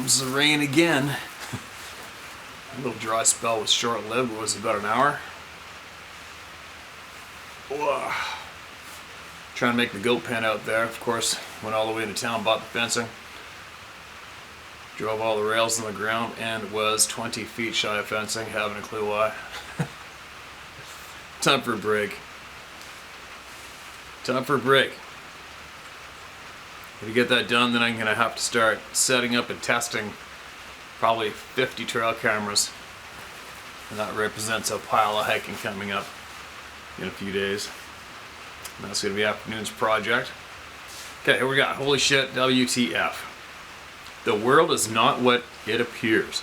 comes the rain again. A little dry spell was short-lived. It was about an hour. Whoa. Trying to make the goat pen out there. Of course, went all the way into town, bought the fencing. Drove all the rails on the ground and was 20 feet shy of fencing. Haven't a clue why. Time for a break. Time for a break. If you get that done, then I'm going to have to start setting up and testing probably 50 trail cameras. And that represents a pile of hiking coming up in a few days. And that's going to be afternoon's project. Okay, here we go. Holy shit, WTF. The world is not what it appears.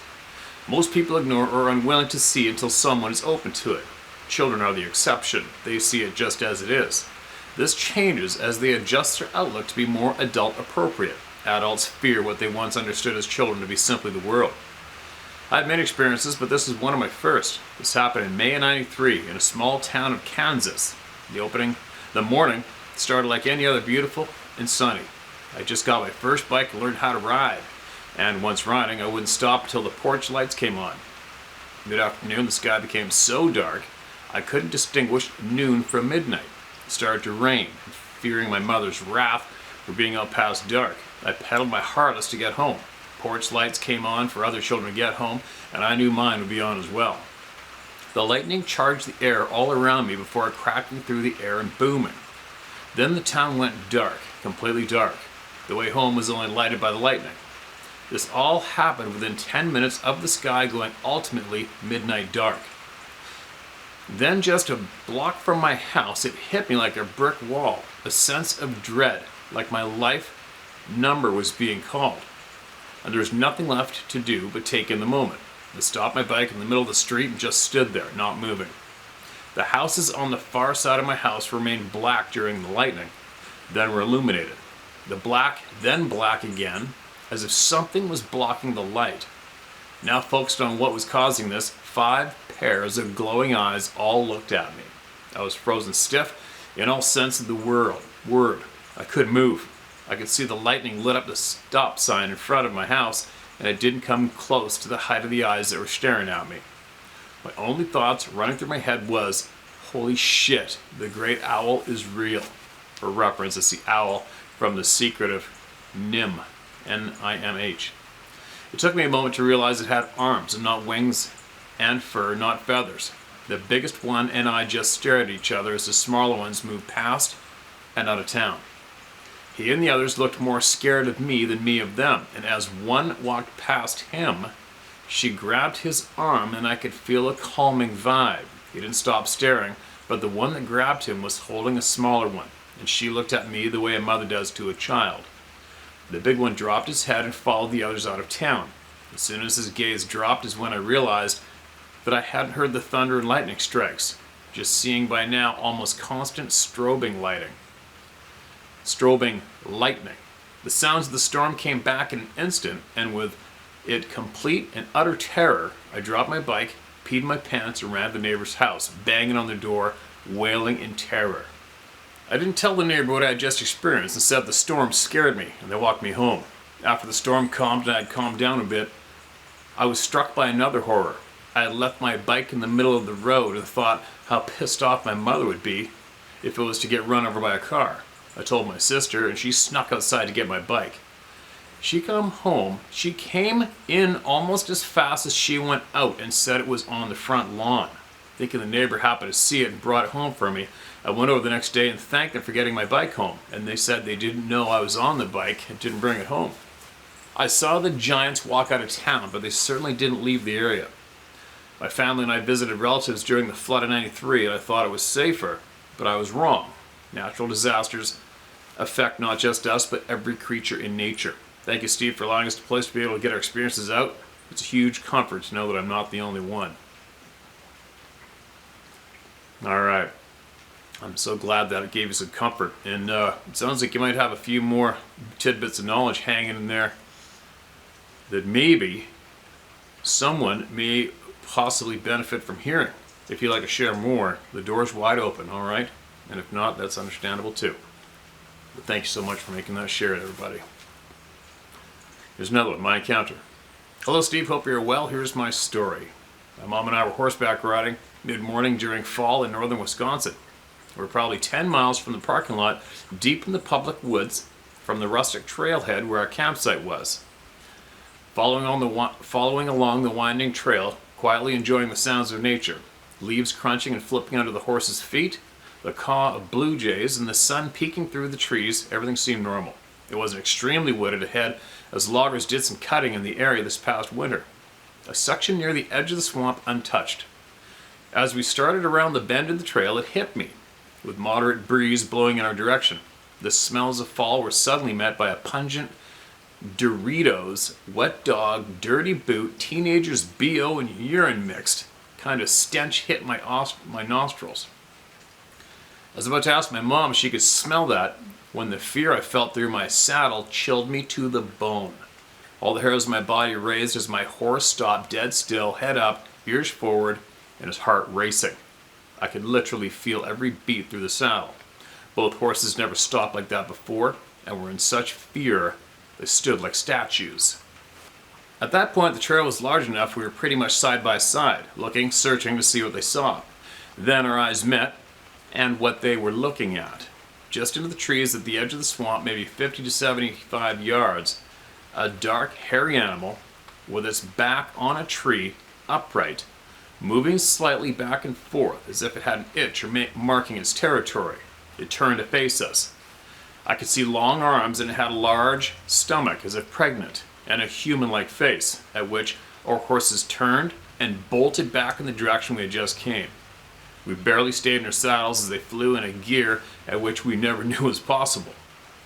Most people ignore or are unwilling to see until someone is open to it. Children are the exception. They see it just as it is. This changes as they adjust their outlook to be more adult appropriate. Adults fear what they once understood as children to be simply the world. I had many experiences, but this is one of my first. This happened in May of '93 in a small town of Kansas. The morning started like any other, beautiful and sunny. I just got my first bike and learned how to ride. And once riding, I wouldn't stop until the porch lights came on. Mid-afternoon, the sky became so dark, I couldn't distinguish noon from midnight. It started to rain. Fearing my mother's wrath for being out past dark, I pedaled my hardest to get home. Porch lights came on for other children to get home, and I knew mine would be on as well. The lightning charged the air all around me before cracking through the air and booming. Then the town went dark, completely dark. The way home was only lighted by the lightning. This all happened within 10 minutes of the sky going ultimately midnight dark. Then just a block from my house, it hit me like a brick wall. A sense of dread, like my life number was being called. And there was nothing left to do but take in the moment. I stopped my bike in the middle of the street and just stood there, not moving. The houses on the far side of my house remained black during the lightning, then were illuminated. The black, then black again, as if something was blocking the light. Now focused on what was causing this, 5 pairs of glowing eyes all looked at me. I was frozen stiff in all sense of the word. I couldn't move. I could see the lightning lit up the stop sign in front of my house, and it didn't come close to the height of the eyes that were staring at me. My only thoughts running through my head was, holy shit, the great owl is real. For reference, it's the owl from The Secret of NIMH, N-I-M-H. It took me a moment to realize it had arms and not wings, and fur, not feathers. The biggest one and I just stared at each other as the smaller ones moved past and out of town. He and the others looked more scared of me than me of them, and as one walked past him, she grabbed his arm and I could feel a calming vibe. He didn't stop staring, but the one that grabbed him was holding a smaller one, and she looked at me the way a mother does to a child. The big one dropped his head and followed the others out of town. As soon as his gaze dropped is when I realized that I hadn't heard the thunder and lightning strikes, just seeing by now almost constant strobing lightning. The sounds of the storm came back in an instant, and with it complete and utter terror, I dropped my bike, peed my pants, and ran to the neighbor's house, banging on their door, wailing in terror. I didn't tell the neighbor what I had just experienced and said the storm scared me, and they walked me home. After the storm calmed and I had calmed down a bit, I was struck by another horror. I had left my bike in the middle of the road and thought how pissed off my mother would be if it was to get run over by a car. I told my sister, and she snuck outside to get my bike. She came in almost as fast as she went out and said it was on the front lawn. Thinking the neighbor happened to see it and brought it home for me, I went over the next day and thanked them for getting my bike home, and they said they didn't know I was on the bike and didn't bring it home. I saw the giants walk out of town, but they certainly didn't leave the area. My family and I visited relatives during the flood of '93, and I thought it was safer, but I was wrong. Natural disasters affect not just us, but every creature in nature. Thank you, Steve, for allowing us the place to be able to get our experiences out. It's a huge comfort to know that I'm not the only one. All right. I'm so glad that it gave you some comfort. And it sounds like you might have a few more tidbits of knowledge hanging in there that maybe someone may possibly benefit from hearing. If you'd like to share more, the door's wide open, all right? And if not, that's understandable too. But thank you so much for making that share, everybody. Here's another one, my encounter. Hello Steve, hope you're well. Here's my story. My mom and I were horseback riding mid-morning during fall in northern Wisconsin. We're probably 10 miles from the parking lot, deep in the public woods, from the rustic trailhead where our campsite was. Following along the winding trail, quietly enjoying the sounds of nature, leaves crunching and flipping under the horses' feet, the caw of blue jays, and the sun peeking through the trees, everything seemed normal. It wasn't extremely wooded ahead, as loggers did some cutting in the area this past winter. A section near the edge of the swamp untouched. As we started around the bend in the trail, it hit me, with moderate breeze blowing in our direction. The smells of fall were suddenly met by a pungent Doritos, wet dog, dirty boot, teenagers' BO and urine mixed kind of stench hit my nostrils. I was about to ask my mom if she could smell that when the fear I felt through my saddle chilled me to the bone. All the hairs of my body raised as my horse stopped dead still, head up, ears forward, and his heart racing. I could literally feel every beat through the saddle. Both horses never stopped like that before, and were in such fear they stood like statues. At that point, the trail was large enough we were pretty much side by side, looking, searching to see what they saw. Then our eyes met, and what they were looking at. Just into the trees at the edge of the swamp, maybe 50 to 75 yards, a dark, hairy animal with its back on a tree, upright, moving slightly back and forth as if it had an itch or marking its territory. It turned to face us. I could see long arms, and it had a large stomach as if pregnant, and a human-like face, at which our horses turned and bolted back in the direction we had just came. We barely stayed in our saddles as they flew in a gear at which we never knew was possible.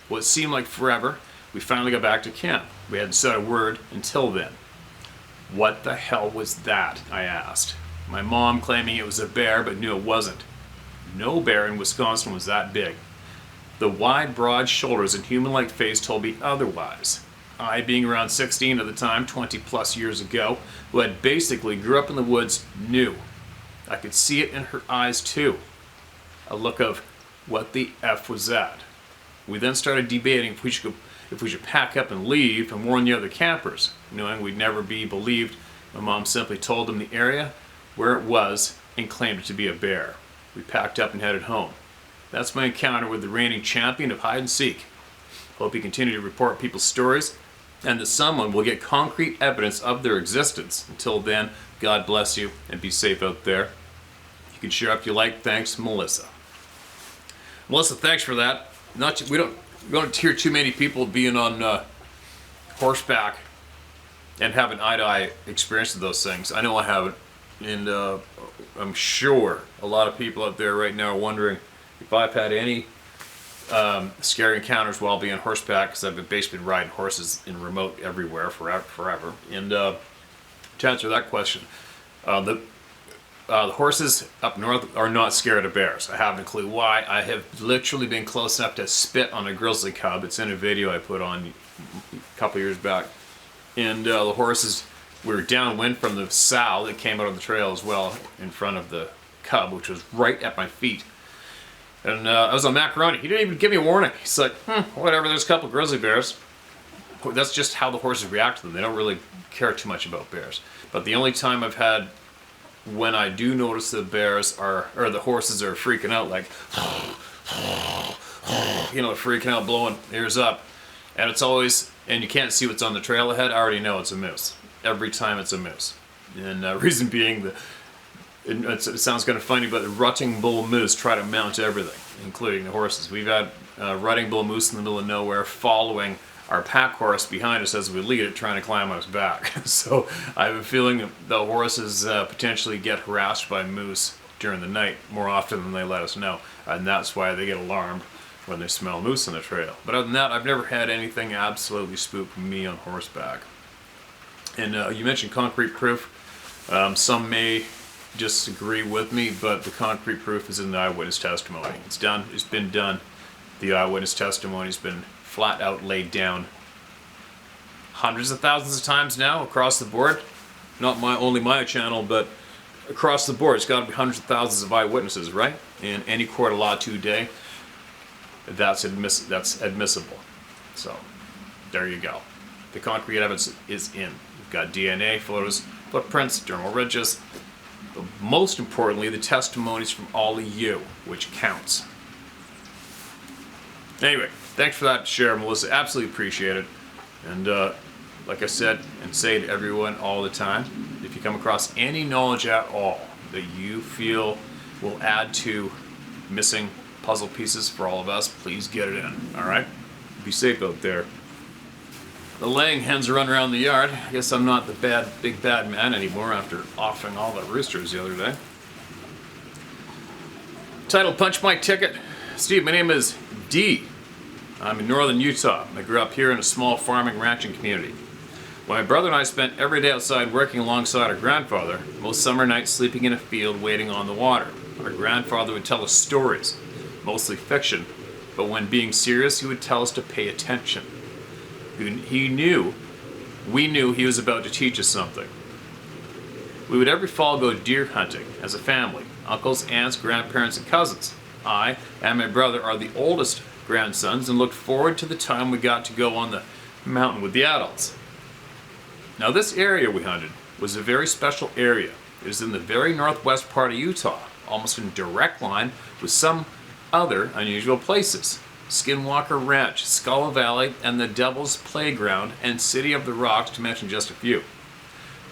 What seemed like forever, we finally got back to camp. We hadn't said a word until then. What the hell was that? I asked. My mom claiming it was a bear, but knew it wasn't. No bear in Wisconsin was that big. The wide, broad shoulders and human-like face told me otherwise. I, being around 16 at the time, 20 plus years ago, who had basically grew up in the woods, knew. I could see it in her eyes too. A look of, what the F was that? We then started debating if we should pack up and leave and warn the other campers. Knowing we'd never be believed, my mom simply told them the area where it was and claimed it to be a bear. We packed up and headed home. That's my encounter with the reigning champion of hide and seek. Hope you continue to report people's stories, and that someone will get concrete evidence of their existence. Until then, God bless you and be safe out there. You can share if you like. Thanks, Melissa. Melissa, thanks for that. We don't hear too many people being on horseback and having eye-to-eye experience of those things. I know I haven't, and I'm sure a lot of people out there right now are wondering if I've had any scary encounters while being horseback, because I've basically been riding horses in remote everywhere forever. And to answer that question, the horses up north are not scared of bears. I haven't a clue why. I have literally been close enough to spit on a grizzly cub. It's in a video I put on a couple years back. And the horses, we were downwind from the sow that came out on the trail as well, in front of the cub, which was right at my feet. And I was on Macaroni. He didn't even give me a warning. He's like, whatever, there's a couple grizzly bears. That's just how the horses react to them. They don't really care too much about bears. But the only time I've had when I do notice the bears or the horses are freaking out, like, freaking out, blowing ears up. And it's always, and you can't see what's on the trail ahead, I already know it's a moose. Every time it's a moose. And reason being, it sounds kind of funny, but the rutting bull moose try to mount everything, including the horses. We've had rutting bull moose in the middle of nowhere following our pack horse behind us as we lead it, trying to climb us back. So I have a feeling that the horses potentially get harassed by moose during the night more often than they let us know. And that's why they get alarmed when they smell moose on the trail. But other than that, I've never had anything absolutely spook me on horseback. And you mentioned concrete proof. Some may disagree with me, but the concrete proof is in the eyewitness testimony. It's done. It's been done. The eyewitness testimony has been flat out laid down hundreds of thousands of times now across the board. Not only my channel, but across the board. It's got to be hundreds of thousands of eyewitnesses, right? In any court of law today, that's admissible. So there you go. The concrete evidence is in. We've got DNA photos, footprints, dermal ridges, but most importantly, the testimonies from all of you, which counts. Anyway, thanks for that share, Melissa. Absolutely appreciate it. And like I said, and say to everyone all the time, if you come across any knowledge at all that you feel will add to missing puzzle pieces for all of us, please get it in, all right? Be safe out there. The laying hens are running around the yard. I guess I'm not the big bad man anymore after offing all the roosters the other day. Title, Punch My Ticket. Steve, my name is D. I'm in northern Utah. I grew up here in a small farming ranching community. When my brother and I spent every day outside working alongside our grandfather, most summer nights sleeping in a field waiting on the water. Our grandfather would tell us stories, mostly fiction, but when being serious, he would tell us to pay attention. We knew he was about to teach us something. We would every fall go deer hunting as a family, uncles, aunts, grandparents, and cousins. I and my brother are the oldest grandsons and looked forward to the time we got to go on the mountain with the adults. Now this area we hunted was a very special area. It is in the very northwest part of Utah, almost in direct line with some other unusual places. Skinwalker Ranch, Skull Valley, and the Devil's Playground, and City of the Rocks, to mention just a few.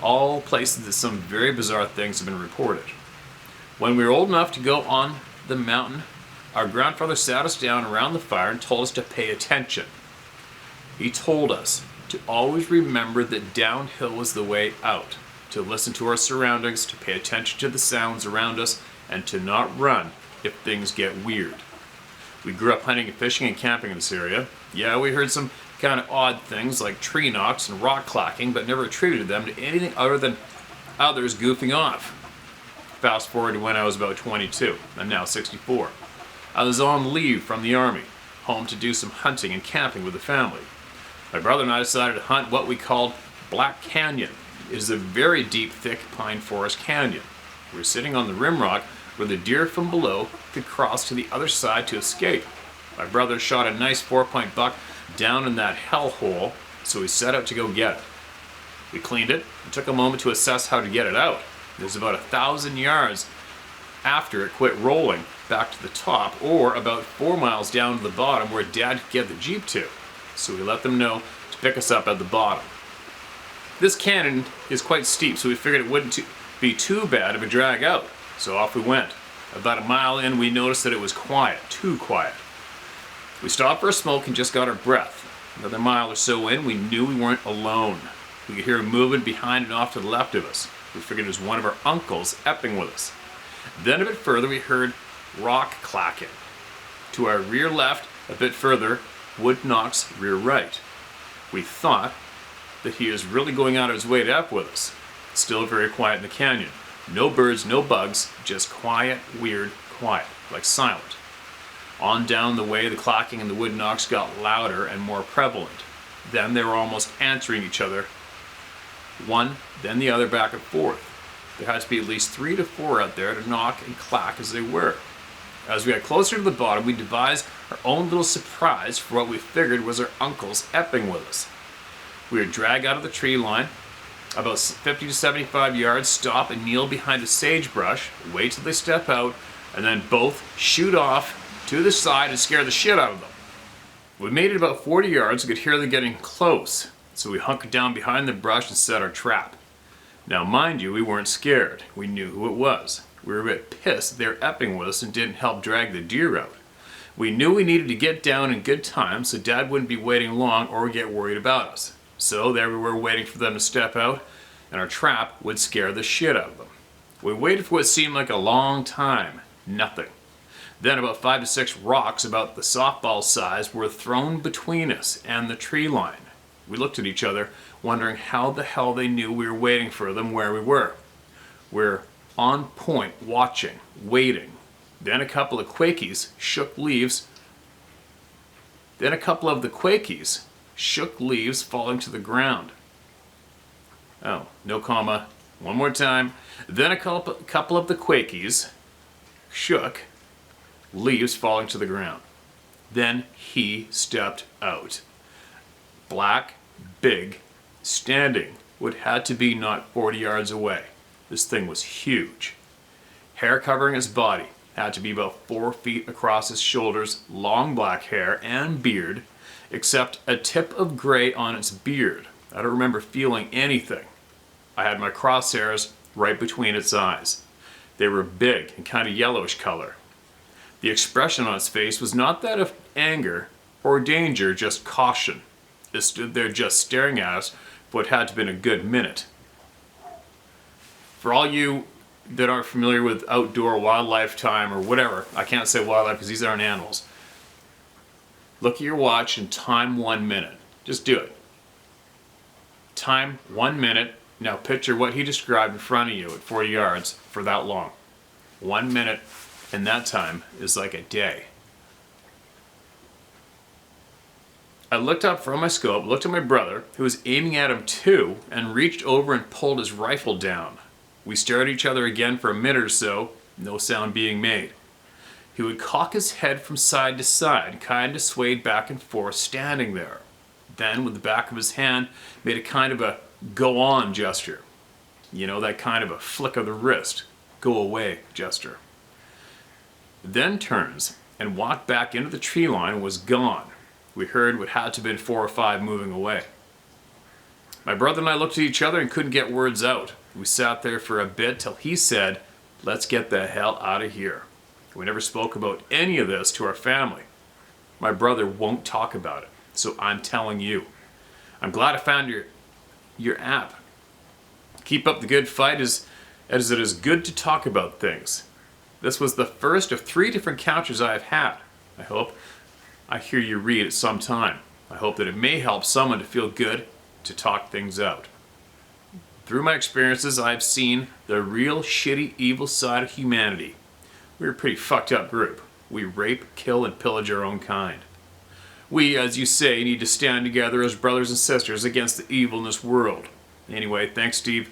All places that some very bizarre things have been reported. When we were old enough to go on the mountain, our grandfather sat us down around the fire and told us to pay attention. He told us to always remember that downhill was the way out, to listen to our surroundings, to pay attention to the sounds around us, and to not run if things get weird. We grew up hunting and fishing and camping in this area. Yeah, we heard some kind of odd things like tree knocks and rock clacking, but never attributed them to anything other than others goofing off. Fast forward to when I was about 22. I'm now 64. I was on leave from the army, home to do some hunting and camping with the family. My brother and I decided to hunt what we called Black Canyon. It is a very deep, thick pine forest canyon. We were sitting on the rim rock where the deer from below could cross to the other side to escape. My brother shot a nice 4-point buck down in that hellhole, so we set out to go get it. We cleaned it and took a moment to assess how to get it out. It was about 1,000 yards after it quit rolling back to the top, or about 4 miles down to the bottom where Dad could get the Jeep to. So we let them know to pick us up at the bottom. This canyon is quite steep, so we figured it wouldn't be too bad of a drag out. So off we went. About a mile in, we noticed that it was quiet, too quiet. We stopped for a smoke and just got our breath. Another mile or so in, we knew we weren't alone. We could hear a movement behind and off to the left of us. We figured it was one of our uncles epping with us. Then a bit further, we heard rock clacking. To our rear left, a bit further, wood knocks rear right. We thought that he was really going out of his way to epp with us. Still very quiet in the canyon. No birds, no bugs, just quiet, weird, quiet, like silent. On down the way, the clacking and the wood knocks got louder and more prevalent. Then they were almost answering each other, one, then the other, back and forth. There had to be at least 3 to 4 out there to knock and clack as they were. As we got closer to the bottom, we devised our own little surprise for what we figured was our uncles epping with us. We were dragged out of the tree line, about 50 to 75 yards, stop and kneel behind a sagebrush, wait till they step out, and then both shoot off to the side and scare the shit out of them. We made it about 40 yards and could hear them getting close, so we hunkered down behind the brush and set our trap. Now mind you, we weren't scared. We knew who it was. We were a bit pissed they were epping with us and didn't help drag the deer out. We knew we needed to get down in good time so Dad wouldn't be waiting long or get worried about us. So there we were waiting for them to step out, and our trap would scare the shit out of them. We waited for what seemed like a long time. Nothing. Then about 5 to 6 rocks about the softball size were thrown between us and the tree line. We looked at each other, wondering how the hell they knew we were waiting for them where we were. We're on point, watching, waiting. Then a couple of the Quakies shook leaves falling to the ground. Oh, no comma. One more time. Then a couple of the Quakies shook, leaves falling to the ground. Then he stepped out. Black, big, standing would had to be not 40 yards away. This thing was huge. Hair covering his body had to be about 4 feet across his shoulders, long black hair and beard, except a tip of gray on its beard. I don't remember feeling anything. I had my crosshairs right between its eyes. They were big and kind of yellowish color. The expression on its face was not that of anger or danger, just caution. It stood there just staring at us for what had to have been a good minute. For all you that aren't familiar with outdoor wildlife time or whatever, I can't say wildlife because these aren't animals. Look at your watch and time 1 minute. Just do it. Time 1 minute. Now picture what he described in front of you at 40 yards for that long. 1 minute in that time is like a day. I looked up from my scope, looked at my brother, who was aiming at him too, and reached over and pulled his rifle down. We stared at each other again for a minute or so, no sound being made. He would cock his head from side to side, kind of swayed back and forth, standing there. Then, with the back of his hand, made a kind of a go on gesture. You know, that kind of a flick of the wrist, go away gesture. Then turns and walked back into the tree line and was gone. We heard what had to have been 4 or 5 moving away. My brother and I looked at each other and couldn't get words out. We sat there for a bit till he said, "Let's get the hell out of here." We never spoke about any of this to our family. My brother won't talk about it, so I'm telling you. I'm glad I found your app. Keep up the good fight as it is good to talk about things. This was the first of 3 different encounters I have had. I hope I hear you read at some time. I hope that it may help someone to feel good to talk things out. Through my experiences, I've seen the real shitty evil side of humanity. We're a pretty fucked up group. We rape, kill, and pillage our own kind. We, as you say, need to stand together as brothers and sisters against the evil in this world. Anyway, thanks, Steve.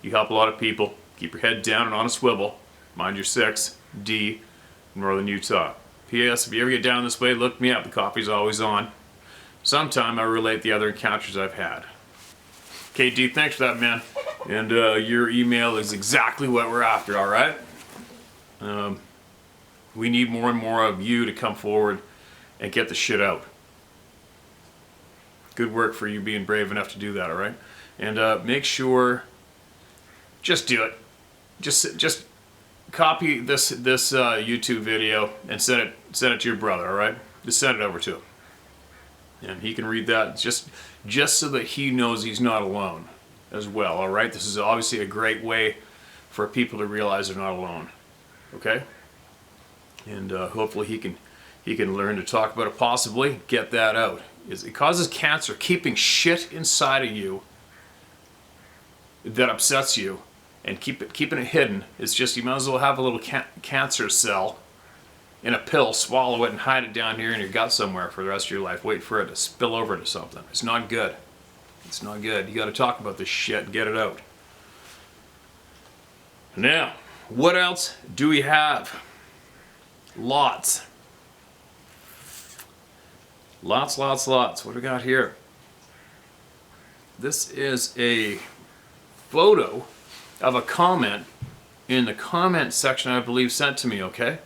You help a lot of people. Keep your head down and on a swivel. Mind your 6D, Northern Utah. P.S. If you ever get down this way, look me up. The coffee's always on. Sometime I'll relate the other encounters I've had. Okay, D, thanks for that, man. And your email is exactly what we're after, all right? We need more and more of you to come forward and get the shit out. Good work for you being brave enough to do that, all right? And make sure, just do it. Just copy this YouTube video and send it to your brother, all right? Just send it over to him, and he can read that just so that he knows he's not alone as well, all right? This is obviously a great way for people to realize they're not alone, okay? And hopefully he can learn to talk about it, possibly get that out. It causes cancer. Keeping shit inside of you that upsets you and keeping it hidden, it's just, you might as well have a little cancer cell in a pill, swallow it and hide it down here in your gut somewhere for the rest of your life. Wait for it to spill over into something. It's not good. It's not good. You got to talk about this shit and get it out. Now, what else do we have? Lots. Lots. What do we got here? This is a photo of a comment in the comment section, I believe, sent to me, okay?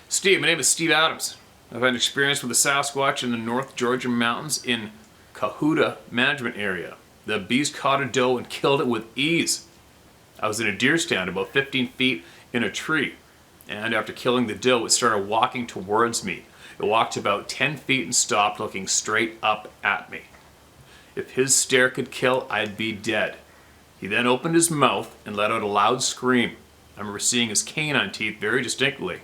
Steve, my name is Steve Adams. I've had experience with the Sasquatch in the North Georgia mountains in Cahuta management area. The beast caught a doe and killed it with ease. I was in a deer stand about 15 feet in a tree, and after killing the doe, it started walking towards me. It walked about 10 feet and stopped, looking straight up at me. If his stare could kill, I'd be dead. He then opened his mouth and let out a loud scream. I remember seeing his canine teeth very distinctly.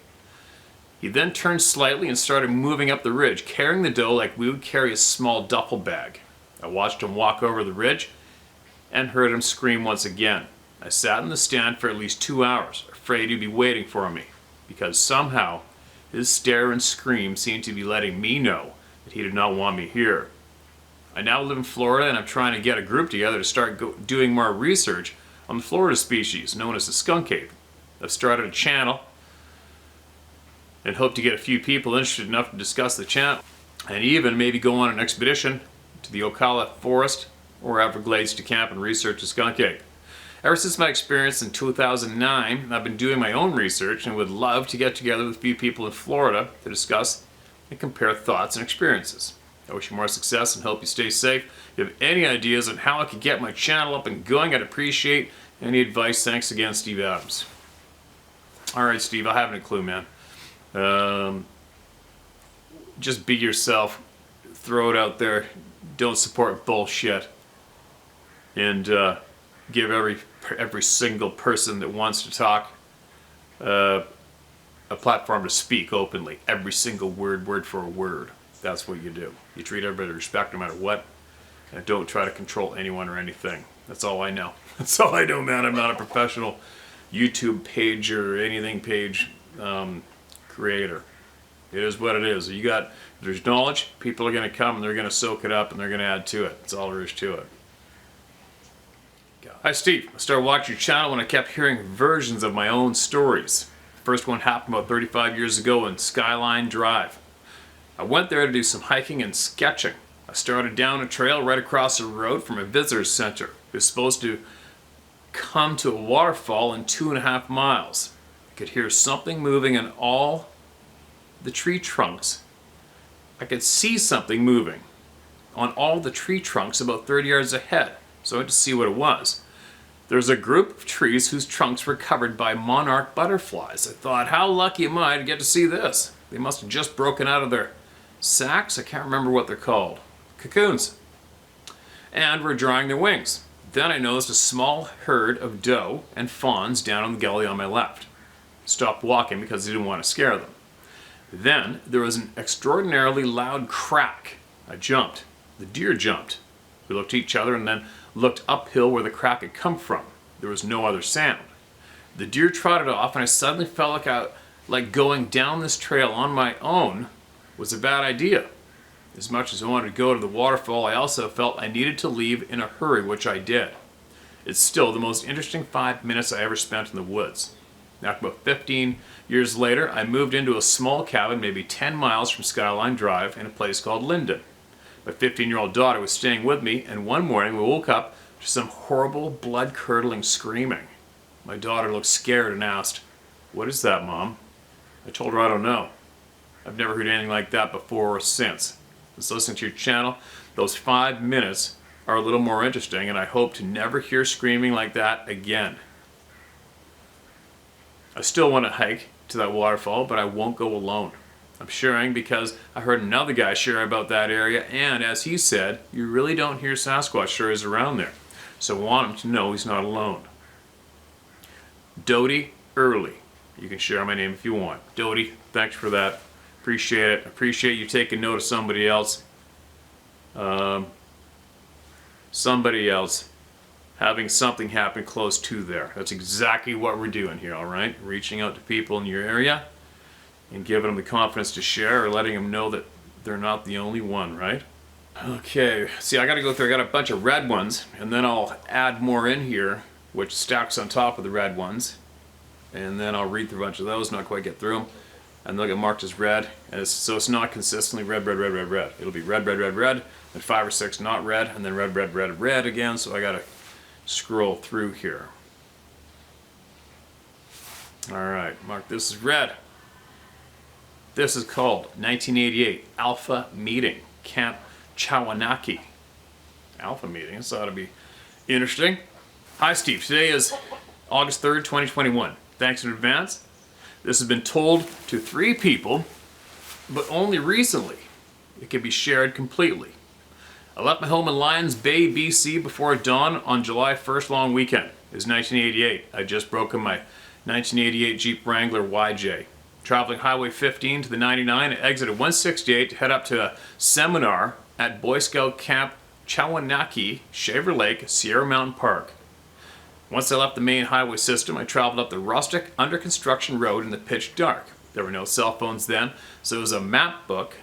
He then turned slightly and started moving up the ridge, carrying the doe like we would carry a small duffel bag. I watched him walk over the ridge and heard him scream once again. I sat in the stand for at least 2 hours, afraid he'd be waiting for me, because somehow his stare and scream seemed to be letting me know that he did not want me here. I now live in Florida, and I'm trying to get a group together to start doing more research on the Florida species known as the skunk ape. I've started a channel and hope to get a few people interested enough to discuss the channel, and even maybe go on an expedition to the Ocala forest or Everglades to camp and research a skunk ape. Ever since my experience in 2009, I've been doing my own research and would love to get together with a few people in Florida to discuss and compare thoughts and experiences. I wish you more success and hope you stay safe. If you have any ideas on how I could get my channel up and going, I'd appreciate any advice. Thanks again, Steve Adams. Alright, Steve, I haven't a clue, man. Just be yourself. Throw it out there. Don't support bullshit. And give every single person that wants to talk a platform to speak openly. Every single word for word. That's what you do. You treat everybody with respect no matter what. And don't try to control anyone or anything. That's all I know. That's all I know, man. I'm not a professional YouTube page or anything page creator. It is what it is. If there's knowledge, people are going to come and they're going to soak it up and they're going to add to it. That's all there is to it. Hi, Steve. I started watching your channel when I kept hearing versions of my own stories. The first one happened about 35 years ago in Skyline Drive. I went there to do some hiking and sketching. I started down a trail right across the road from a visitor's center. It was supposed to come to a waterfall in 2.5 miles. I could hear something moving in all the tree trunks. I could see something moving on all the tree trunks about 30 yards ahead, so I went to see what it was. There was a group of trees whose trunks were covered by monarch butterflies. I thought, how lucky am I to get to see this? They must have just broken out of their sacks. I can't remember what they're called. Cocoons. And were drying their wings. Then I noticed a small herd of doe and fawns down on the gully on my left. Stopped walking because I didn't want to scare them. Then there was an extraordinarily loud crack. I jumped. The deer jumped. We looked at each other and then looked uphill where the crack had come from. There was no other sound. The deer trotted off and I suddenly felt like going down this trail on my own was a bad idea. As much as I wanted to go to the waterfall, I also felt I needed to leave in a hurry, which I did. It's still the most interesting 5 minutes I ever spent in the woods. Now, about 15 years later, I moved into a small cabin maybe 10 miles from Skyline Drive in a place called Linden. My 15-year-old daughter was staying with me, and one morning we woke up to some horrible, blood-curdling screaming. My daughter looked scared and asked, "What is that, Mom?" I told her I don't know. I've never heard anything like that before or since. Just listening to your channel, those 5 minutes are a little more interesting, and I hope to never hear screaming like that again. I still want to hike to that waterfall, but I won't go alone. I'm sharing because I heard another guy share about that area, and as he said, you really don't hear Sasquatch stories around there. So I want him to know he's not alone. Dodie Early. You can share my name if you want. Dodie, thanks for that. Appreciate it. Appreciate you taking note of somebody else. Somebody else having something happen close to there. That's exactly what we're doing here, alright? Reaching out to people in your area and giving them the confidence to share or letting them know that they're not the only one, right? Okay, see, I gotta go through, I got a bunch of red ones, and then I'll add more in here, which stacks on top of the red ones. And then I'll read through a bunch of those, not quite get through them. And they'll get marked as red, and so it's not consistently red, red, red, red, red. It'll be red, red, red, red, then 5 or 6 not red, and then red, red, red, red again, so I gotta scroll through here. Alright, mark this is red. This is called 1988 Alpha Meeting, Camp Chawanaki. Alpha Meeting, this ought to be interesting. Hi Steve, today is August 3rd, 2021. Thanks in advance. This has been told to 3 people, but only recently. It can be shared completely. I left my home in Lions Bay, BC before dawn on July 1st long weekend. It was 1988. I just broken my 1988 Jeep Wrangler YJ. Traveling Highway 15 to the 99, I exited 168 to head up to a seminar at Boy Scout Camp Chawanaki, Shaver Lake, Sierra Mountain Park. Once I left the main highway system, I traveled up the rustic, under-construction road in the pitch dark. There were no cell phones then, so it was a map book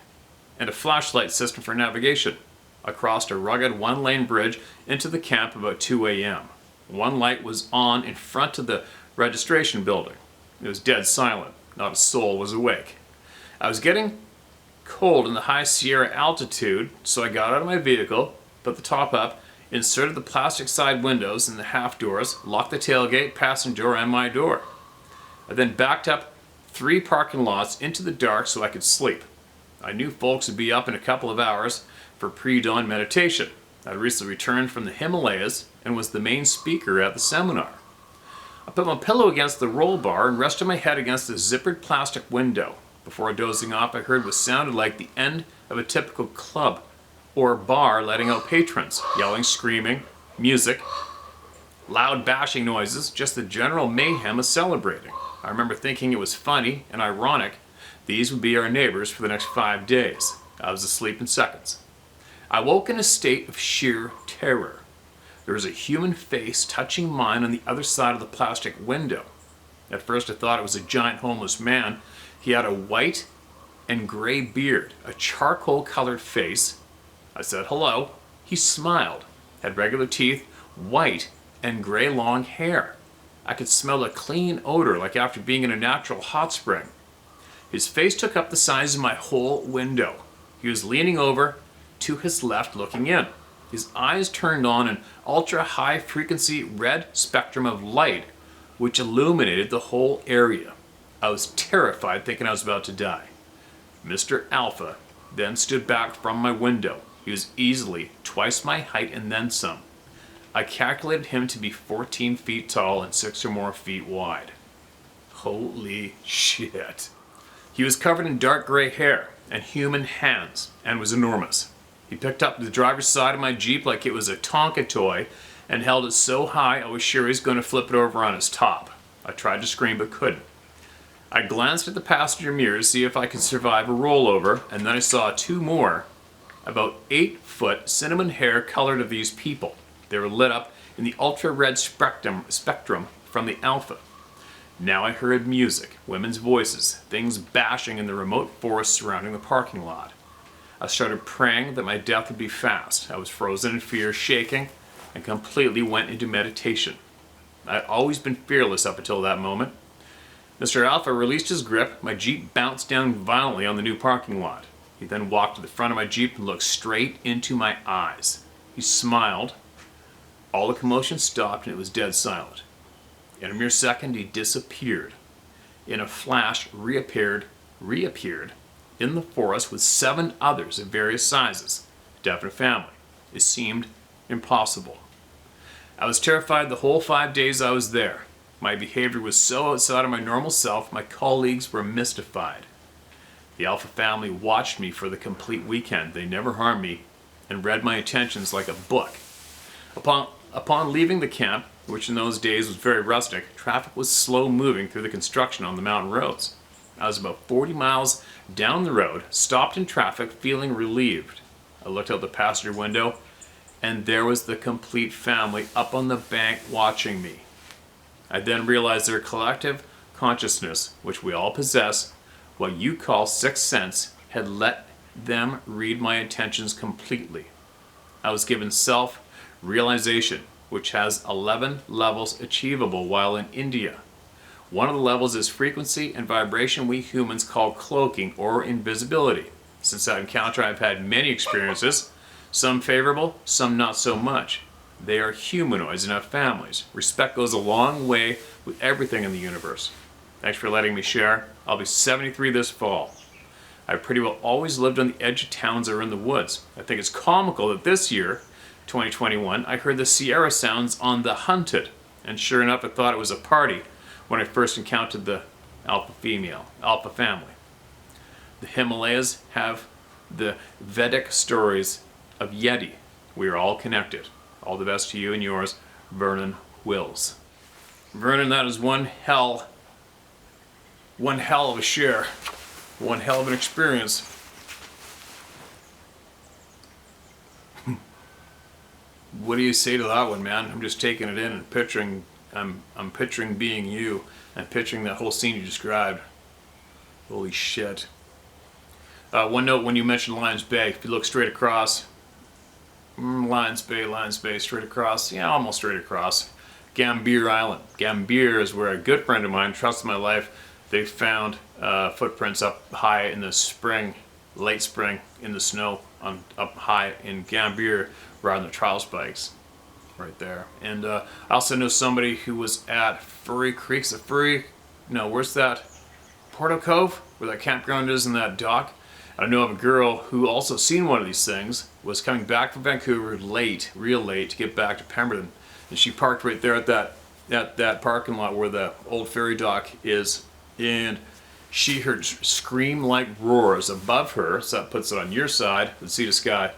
and a flashlight system for navigation. I crossed a rugged one-lane bridge into the camp about 2 a.m. One light was on in front of the registration building. It was dead silent. Not a soul was awake. I was getting cold in the high Sierra altitude, so I got out of my vehicle, put the top up, inserted the plastic side windows and the half doors, locked the tailgate, passenger door, and my door. I then backed up 3 parking lots into the dark so I could sleep. I knew folks would be up in a couple of hours for pre-dawn meditation. I recently returned from the Himalayas and was the main speaker at the seminar. I put my pillow against the roll bar and rested my head against the zippered plastic window. Before dozing off, I heard what sounded like the end of a typical club or bar letting out patrons, yelling, screaming, music, loud bashing noises, just the general mayhem of celebrating. I remember thinking it was funny and ironic these would be our neighbors for the next 5 days. I was asleep in seconds. I woke in a state of sheer terror. There was a human face touching mine on the other side of the plastic window. At first I thought it was a giant homeless man. He had a white and gray beard, a charcoal colored face. I said hello. He smiled, had regular teeth, white and gray long hair. I could smell a clean odor like after being in a natural hot spring. His face took up the size of my whole window. He was leaning over to his left looking in. His eyes turned on an ultra high frequency red spectrum of light which illuminated the whole area. I was terrified thinking I was about to die. Mr. Alpha then stood back from my window. He was easily twice my height and then some. I calculated him to be 14 feet tall and 6 or more feet wide. Holy shit. He was covered in dark gray hair and human hands and was enormous. He picked up the driver's side of my Jeep like it was a Tonka toy and held it so high I was sure he was going to flip it over on his top. I tried to scream but couldn't. I glanced at the passenger mirror to see if I could survive a rollover, and then I saw 2 more, about 8-foot cinnamon hair colored of these people. They were lit up in the ultra-red spectrum from the Alpha. Now I heard music, women's voices, things bashing in the remote forest surrounding the parking lot. I started praying that my death would be fast. I was frozen in fear, shaking, and completely went into meditation. I'd always been fearless up until that moment. Mr. Alpha released his grip. My Jeep bounced down violently on the new parking lot. He then walked to the front of my Jeep and looked straight into my eyes. He smiled. All the commotion stopped and it was dead silent. In a mere second, he disappeared. In a flash, reappeared in the forest with 7 others of various sizes. Definite family. It seemed impossible. I was terrified the whole 5 days I was there. My behavior was so outside of my normal self, my colleagues were mystified. The Alpha family watched me for the complete weekend. They never harmed me and read my intentions like a book. Upon leaving the camp, which in those days was very rustic, traffic was slow moving through the construction on the mountain roads. I was about 40 miles down the road, stopped in traffic, feeling relieved. I looked out the passenger window, and there was the complete family up on the bank watching me. I then realized their collective consciousness, which we all possess, what you call sixth sense, had let them read my intentions completely. I was given self-realization, which has 11 levels achievable while in India. One of the levels is frequency and vibration we humans call cloaking or invisibility. Since that encounter, I've had many experiences, some favorable, some not so much. They are humanoids and have families. Respect goes a long way with everything in the universe. Thanks for letting me share. I'll be 73 this fall. I've pretty well always lived on the edge of towns or in the woods. I think it's comical that this year, 2021, I heard the Sierra sounds on The Hunted, and sure enough I thought it was a party when I first encountered the Alpha family. The Himalayas have the Vedic stories of Yeti. We are all connected. All the best to you and yours, Vernon Wills. Vernon, that is one hell of a share. One hell of an experience. What do you say to that one, man? I'm just taking it in and picturing, I'm picturing being you and picturing that whole scene you described. Holy shit. One note when you mentioned Lions Bay, if you look straight across, Lions Bay, straight across, yeah, almost straight across, Gambier Island. Gambier is where a good friend of mine, trusted my life, they found footprints up high in the spring, late spring, in the snow, up high in Gambier, riding the trial spikes. right there. And I also know somebody who was at Furry Creek. Where's that? Porto Cove, where that campground is in that dock. I know of a girl who also seen one of these things, was coming back from Vancouver late, real late, to get back to Pemberton. And she parked right there at that parking lot where the old ferry dock is. And she heard scream-like roars above her, so that puts it on your side, the sea to sky.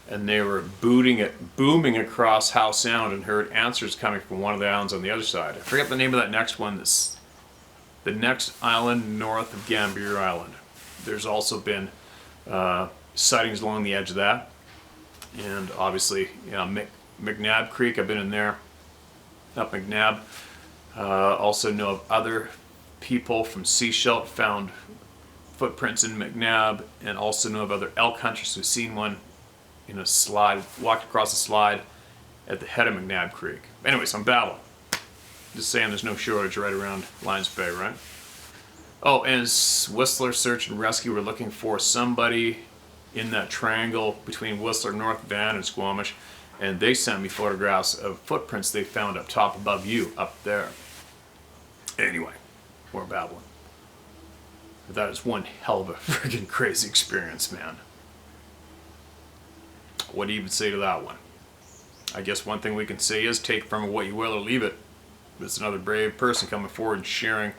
And they were booming across Howe Sound, and heard answers coming from one of the islands on the other side. I forget the name of that next one. That's the next island north of Gambier Island. There's also been sightings along the edge of that, and obviously, McNab Creek. I've been in there, up McNab. Also know of other people from Seashelt found footprints in McNab, and also know of other elk hunters who've seen one in a slide, walked across a slide at the head of McNab Creek. Anyways, I'm babbling. Just saying, there's no shortage right around Lions Bay, right? Oh, and Whistler Search and Rescue were looking for somebody in that triangle between Whistler, North Van, and Squamish, and they sent me photographs of footprints they found up top above you, up there. Anyway, more babbling. But that is one hell of a friggin' crazy experience, man. What do you even say to that one? I guess one thing we can say is take from it what you will or leave it. It's another brave person coming forward and sharing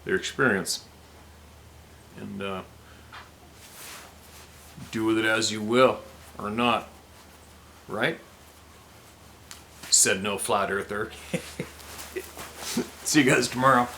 their experience. And do with it as you will, or not. Right? Said no flat earther. See you guys tomorrow.